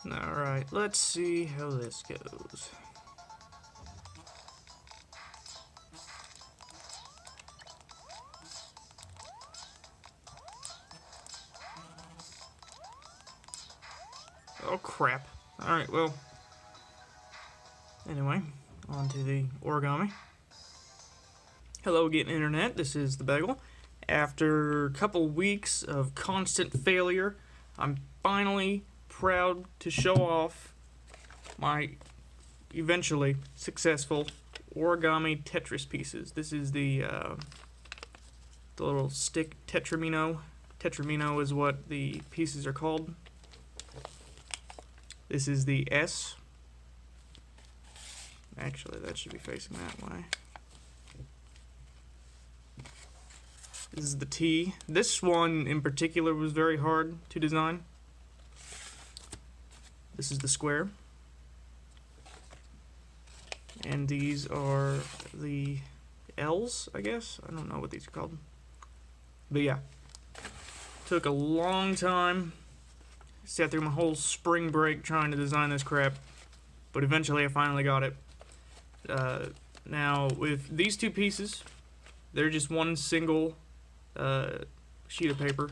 Alright, let's see how this goes. Oh crap. Alright, well. Anyway, on to the origami. Hello again, Internet. This is the Bagel. After a couple weeks of constant failure, I'm finally proud to show off my eventually successful Origami Tetris pieces. This is the little stick Tetrimino. Tetrimino is what the pieces are called. This is the S. Actually, that should be facing that way. This is the T. This one in particular was very hard to design. This is the square. And these are the L's, I guess? I don't know what these are called. But yeah. Took a long time. Sat through my whole spring break trying to design this crap. But eventually I finally got it. Now, with these two pieces, they're just one single sheet of paper.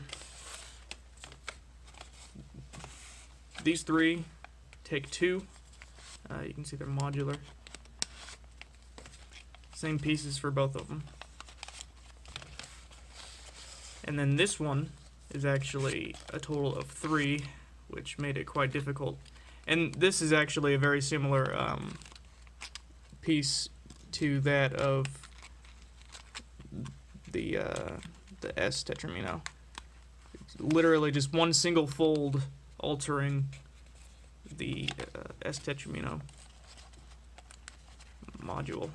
These three take two. You can see they're modular. Same pieces for both of them. And then this one is actually a total of three, which made it quite difficult. And this is actually a very similar piece to that of the S Tetrimino. It's literally just one single fold altering the S Tetrimino module.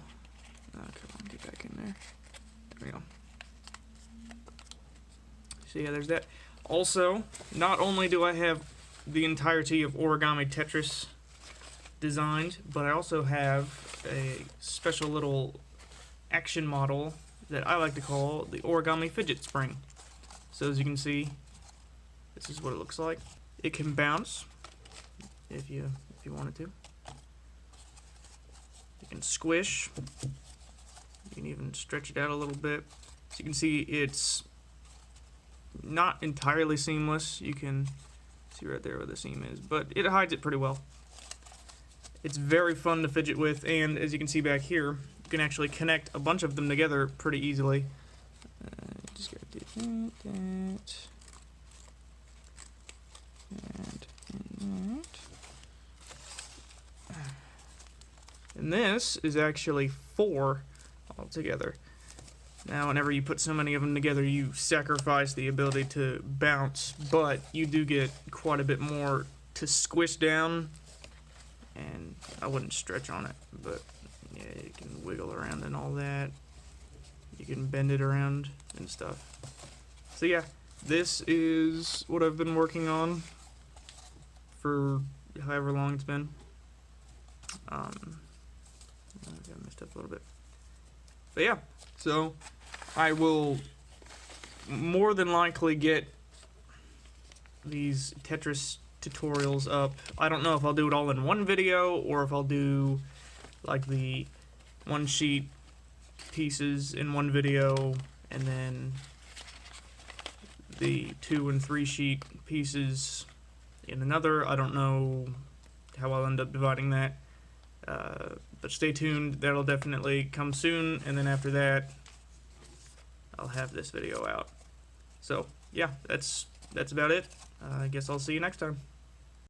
Come on, get back in there. There we go. So yeah, there's that. Also, not only do I have the entirety of Origami Tetris designed, but I also have a special little action model that I like to call the Origami Fidget Spring. So as you can see, this is what it looks like. It can bounce if you wanted to. You can squish. You can even stretch it out a little bit. So you can see it's not entirely seamless. You can see right there where the seam is, but it hides it pretty well. It's very fun to fidget with, and as you can see back here, you can actually connect a bunch of them together pretty easily. Just gotta do that, and that. And this is actually 4 altogether. Now, whenever you put so many of them together, you sacrifice the ability to bounce, but you do get quite a bit more to squish down, and I wouldn't stretch on it, but yeah, you can wiggle around and all that. You can bend it around and stuff. So yeah, this is what I've been working on for however long it's been. I got messed up a little bit. But yeah, so I will more than likely get these Tetris tutorials up. I don't know if I'll do it all in one video or if I'll do like the one sheet pieces in one video and then the 2 and 3 sheet pieces in another. I don't know how I'll end up dividing that. But stay tuned, that'll definitely come soon, and then after that I'll have this video out. So yeah, that's about it. I guess I'll see you next time.